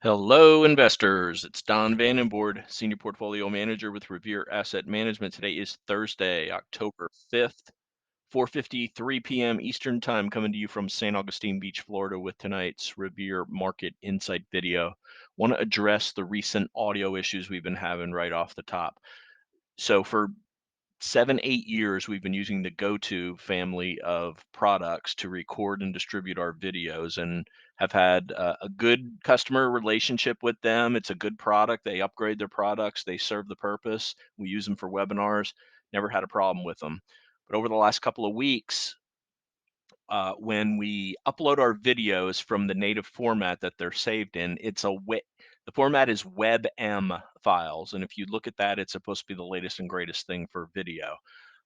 Hello, investors. It's Don Vandenbord, Senior Portfolio Manager with Revere Asset Management. Today is Thursday, October 5th, 4:53 p.m. Eastern Time, coming to you from St. Augustine Beach, Florida, with tonight's Revere Market Insight video. Want to address the recent audio issues we've been having right off the top. So for 7, 8 years, we've been using the GoTo family of products to record and distribute our videos and have had a good customer relationship with them. It's a good product. They upgrade their products, they serve the purpose. We use them for webinars, never had a problem with them. But over the last couple of weeks, when we upload our videos from the native format that they're saved in, the format is WebM files. And if you look at that, it's supposed to be the latest and greatest thing for video.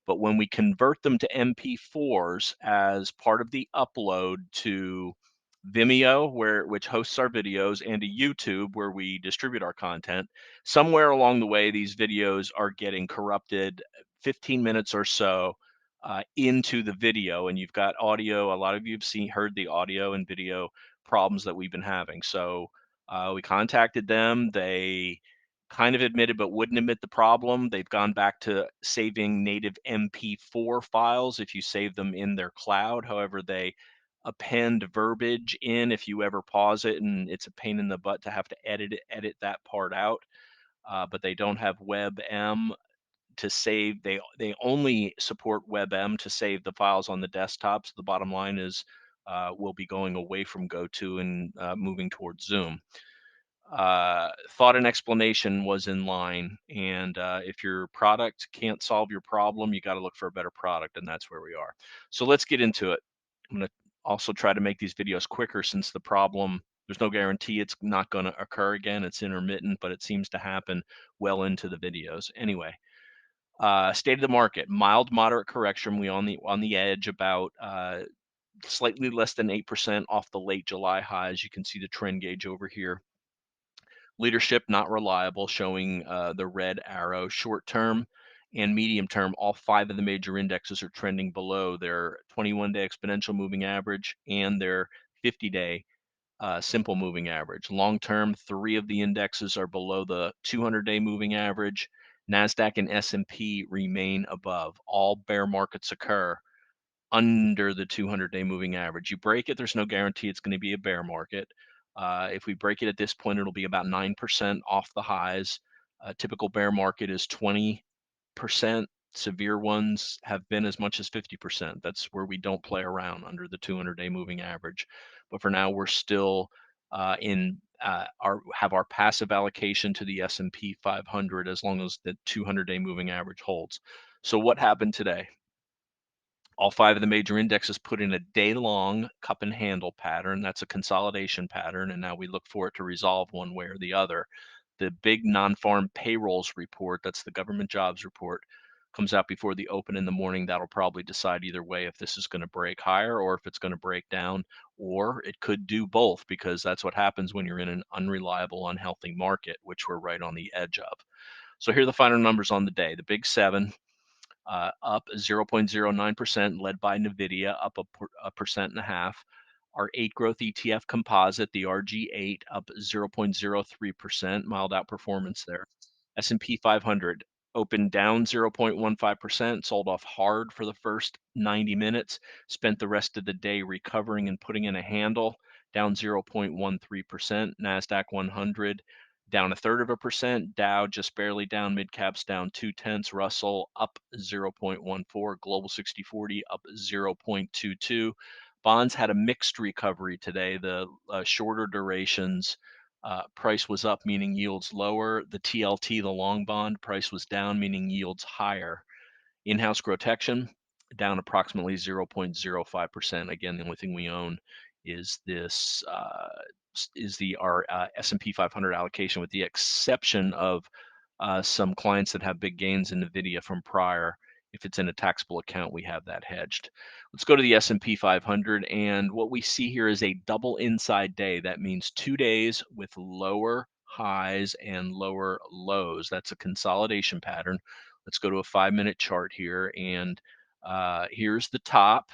But when we convert them to MP4s as part of the upload to Vimeo, which hosts our videos, and to YouTube, where we distribute our content, somewhere along the way, these videos are getting corrupted 15 minutes or so into the video, and you've got audio. A lot of you have heard the audio and video problems that we've been having. So we contacted them. They kind of admitted but wouldn't admit the problem. They've gone back to saving native MP4 files if you save them in their cloud. However, they append verbiage in if you ever pause it, and it's a pain in the butt to have to edit that part out. But they don't have WebM to save. They only support WebM to save the files on the desktop. So the bottom line is we'll be going away from GoTo and moving towards Zoom. Thought and explanation was in line. And if your product can't solve your problem, you got to look for a better product. And that's where we are. So let's get into it. I'm going to also try to make these videos quicker since the problem, there's no guarantee it's not going to occur again. It's intermittent, but it seems to happen well into the videos. Anyway, state of the market, mild, moderate correction. We on the edge about slightly less than 8% off the late July highs. You can see the trend gauge over here. Leadership not reliable, showing the red arrow. Short term and medium term, all five of the major indexes are trending below their 21-day exponential moving average and their 50-day simple moving average. Long term, three of the indexes are below the 200-day moving average. NASDAQ and S&P remain above. All bear markets occur under the 200-day moving average. You break it, there's no guarantee it's going to be a bear market. If we break it at this point, it'll be about 9% off the highs. A typical bear market is 20%. Severe ones have been as much as 50%. That's where we don't play around under the 200-day moving average. But for now, we're still have our passive allocation to the S&P 500 as long as the 200-day moving average holds. So what happened today? All five of the major indexes put in a day-long cup and handle pattern. That's a consolidation pattern, and now we look for it to resolve one way or the other. The big non-farm payrolls report, that's the government jobs report, comes out before the open in the morning. That'll probably decide either way if this is going to break higher or if it's going to break down, or it could do both, because that's what happens when you're in an unreliable, unhealthy market, which we're right on the edge of. So here are the final numbers on the day. The big seven, up 0.09%, led by NVIDIA, up a percent and a half. Our 8 growth ETF composite, the RG8, up 0.03%, mild outperformance there. S&P 500 opened down 0.15%, sold off hard for the first 90 minutes, spent the rest of the day recovering and putting in a handle, down 0.13%. NASDAQ 100 down 1/3%. Dow just barely down. Mid caps down 0.2. Russell up 0.14. Global 60/40 up 0.22. Bonds had a mixed recovery today. The shorter durations price was up, meaning yields lower. The TLT, the long bond, price was down, meaning yields higher. In-house GROTECTION down approximately 0.05%. Again, the only thing we own is this our S&P 500 allocation, with the exception of some clients that have big gains in NVIDIA from prior. If it's in a taxable account, we have that hedged. Let's go to the S&P 500, and what we see here is a double inside day. That means 2 days with lower highs and lower lows. That's a consolidation pattern. Let's go to a 5-minute chart here, and here's the top,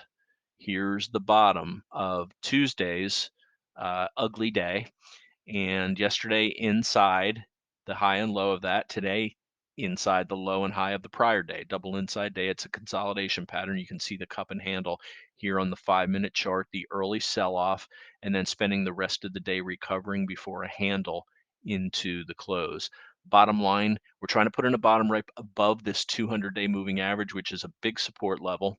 here's the bottom of Tuesday's ugly day. And yesterday inside the high and low of that, today inside the low and high of the prior day, double inside day. It's a consolidation pattern. You can see the cup and handle here on the 5-minute chart, the early sell off, and then spending the rest of the day recovering before a handle into the close. Bottom line, we're trying to put in a bottom right above this 200-day moving average, which is a big support level.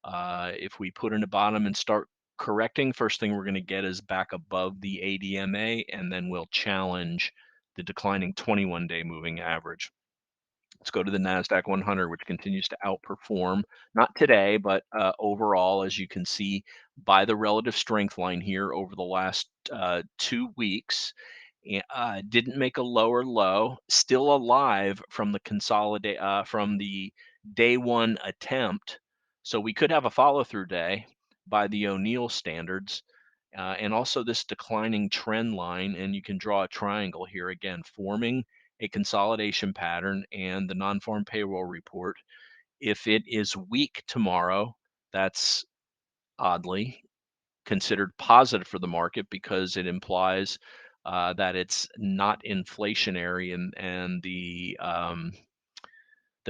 If we put in a bottom and start correcting, first thing we're going to get is back above the ADMA, and then we'll challenge the declining 21-day moving average. Let's go to the NASDAQ 100, which continues to outperform, not today, but overall, as you can see by the relative strength line here over the last 2 weeks. Didn't make a lower low, still alive from the from the day one attempt. So we could have a follow through day by the O'Neill standards. And also this declining trend line, and you can draw a triangle here again, forming a consolidation pattern and the non-farm payroll report. If it is weak tomorrow, that's oddly considered positive for the market because it implies that it's not inflationary, and the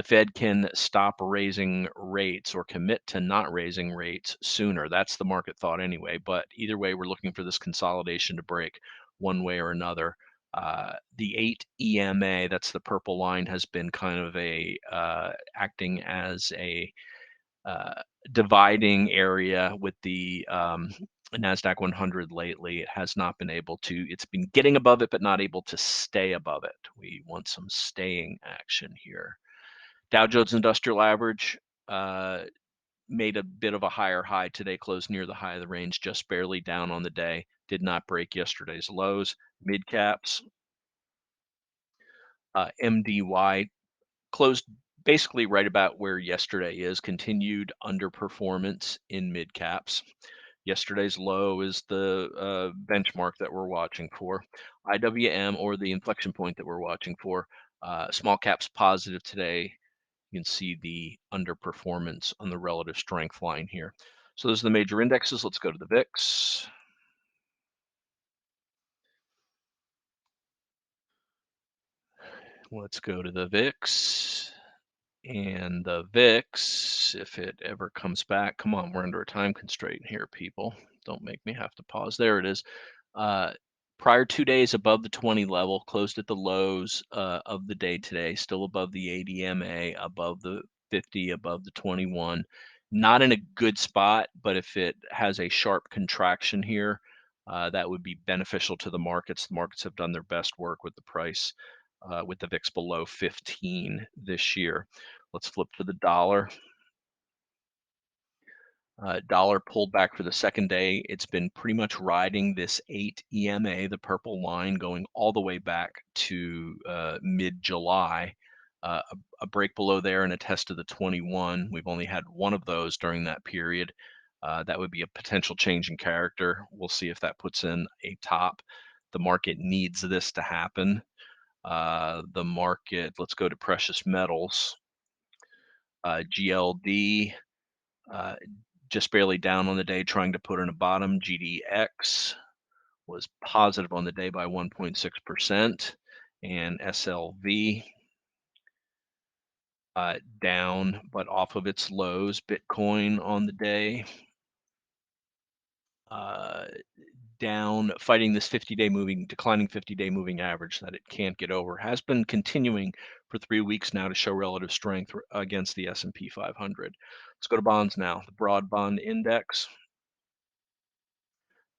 Fed can stop raising rates or commit to not raising rates sooner. That's the market thought anyway. But either way, we're looking for this consolidation to break one way or another. The 8 EMA, that's the purple line, has been kind of a acting as a uh, dividing area with the NASDAQ 100 lately. It has not been able to, it's been getting above it, but not able to stay above it. We want some staying action here. Dow Jones Industrial Average made a bit of a higher high today, closed near the high of the range, just barely down on the day. Did not break yesterday's lows. Mid caps, MDY closed basically right about where yesterday is. Continued underperformance in mid caps. Yesterday's low is the benchmark that we're watching for. IWM, or the inflection point that we're watching for. Small caps positive today. You can see the underperformance on the relative strength line here. So those are the major indexes. Let's go to the VIX. Let's go to the VIX. And the VIX, if it ever comes back, come on, we're under a time constraint here, people. Don't make me have to pause. There it is. Uh, prior 2 days above the 20 level, closed at the lows of the day today, still above the ADMA, above the 50, above the 21. Not in a good spot, but if it has a sharp contraction here, that would be beneficial to the markets. The markets have done their best work with the price, with the VIX below 15 this year. Let's flip to the dollar. Dollar pulled back for the second day. It's been pretty much riding this 8 EMA, the purple line, going all the way back to mid-July. A break below there and a test of the 21. We've only had one of those during that period. That would be a potential change in character. We'll see if that puts in a top. The market needs this to happen. The market, let's go to precious metals. GLD, just barely down on the day, trying to put in a bottom. GDX was positive on the day by 1.6%, and SLV down, but off of its lows. Bitcoin on the day down, fighting this 50-day moving, declining 50-day moving average that it can't get over. Has been continuing for 3 weeks now to show relative strength against the S&P 500. Let's go to bonds now. The broad bond index,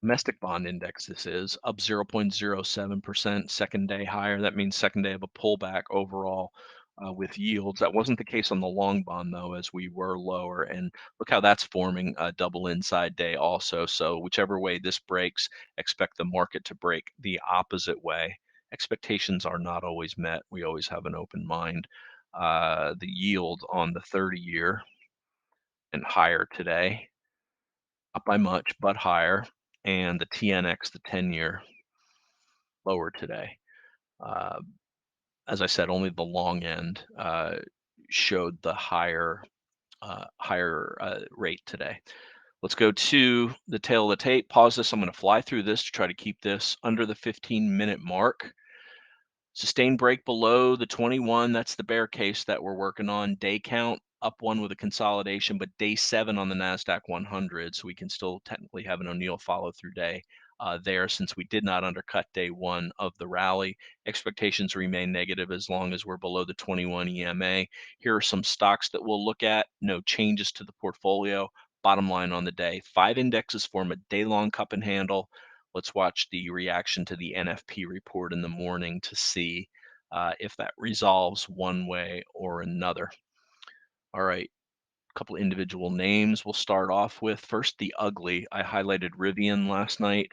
domestic bond index, this is up 0.07%, second day higher. That means second day of a pullback overall with yields. That wasn't the case on the long bond, though, as we were lower. And look how that's forming a double inside day also. So whichever way this breaks, expect the market to break the opposite way. Expectations are not always met. We always have an open mind. The yield on the 30-year and higher today, not by much, but higher. And the TNX, the 10-year, lower today. As I said, only the long end showed the higher rate today. Let's go to the tail of the tape. Pause this. I'm going to fly through this to try to keep this under the 15-minute mark. Sustained break below the 21. That's the bear case that we're working on. Day count up one with a consolidation, but day 7 on the NASDAQ 100. So we can still technically have an O'Neill follow through day there, since we did not undercut day 1 of the rally. Expectations remain negative as long as we're below the 21 EMA. Here are some stocks that we'll look at. No changes to the portfolio. Bottom line on the day, 5 indexes form a day-long cup and handle. Let's watch the reaction to the NFP report in the morning to see if that resolves one way or another. All right, a couple individual names we'll start off with. First, the ugly. I highlighted Rivian last night.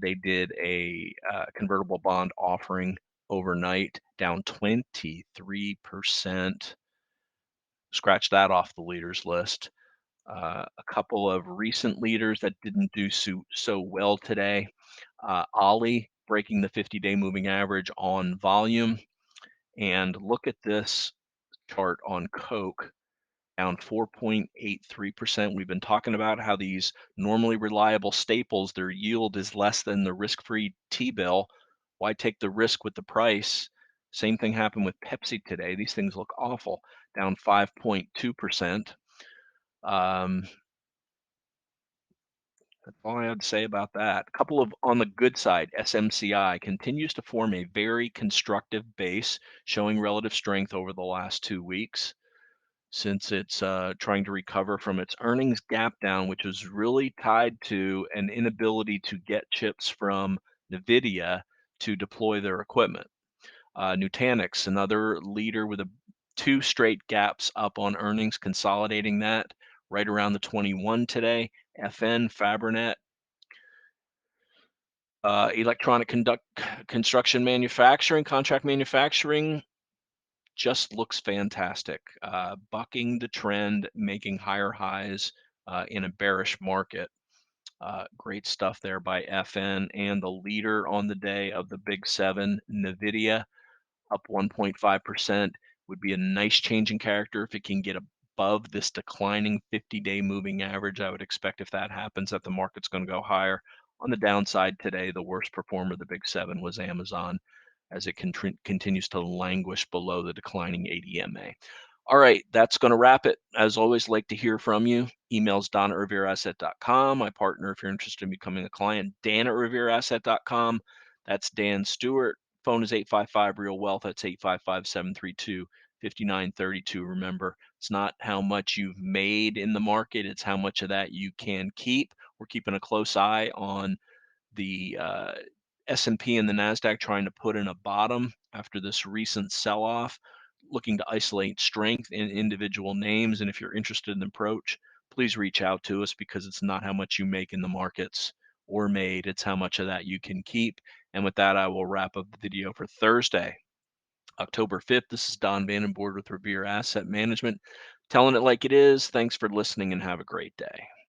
They did a convertible bond offering overnight, down 23%. Scratch that off the leaders list. A couple of recent leaders that didn't do so well today. Ollie breaking the 50-day moving average on volume. And look at this chart on Coke, down 4.83%. We've been talking about how these normally reliable staples, their yield is less than the risk-free T-bill. Why take the risk with the price? Same thing happened with Pepsi today. These things look awful, down 5.2%. That's all I had to say about that. A couple of on the good side, SMCI continues to form a very constructive base, showing relative strength over the last 2 weeks since it's trying to recover from its earnings gap down, which was really tied to an inability to get chips from NVIDIA to deploy their equipment. Nutanix, another leader with 2 straight gaps up on earnings, consolidating that right around the 21 today. FN, Fabrinet, electronic construction manufacturing, contract manufacturing just looks fantastic. Bucking the trend, making higher highs in a bearish market. Great stuff there by FN, and the leader on the day of the big 7, NVIDIA, up 1.5%. Would be a nice change in character if it can get above this declining 50-day moving average. I would expect if that happens that the market's going to go higher. On the downside today, the worst performer of the big 7 was Amazon, as it continues to languish below the declining 80 MA. All right, that's going to wrap it. As always, like to hear from you. Emails Don at revereasset.com. My partner, if you're interested in becoming a client, Dan at revereasset.com. That's Dan Stewart. Phone is 855 Real Wealth. That's 855-732-5932. Remember, it's not how much you've made in the market, it's how much of that you can keep. We're keeping a close eye on the S&P and the NASDAQ, trying to put in a bottom after this recent sell-off, looking to isolate strength in individual names. And if you're interested in the approach, please reach out to us, because it's not how much you make in the markets or made, it's how much of that you can keep. And with that, I will wrap up the video for Thursday, October 5th. This is Don Vandenbord with Revere Asset Management, telling it like it is. Thanks for listening and have a great day.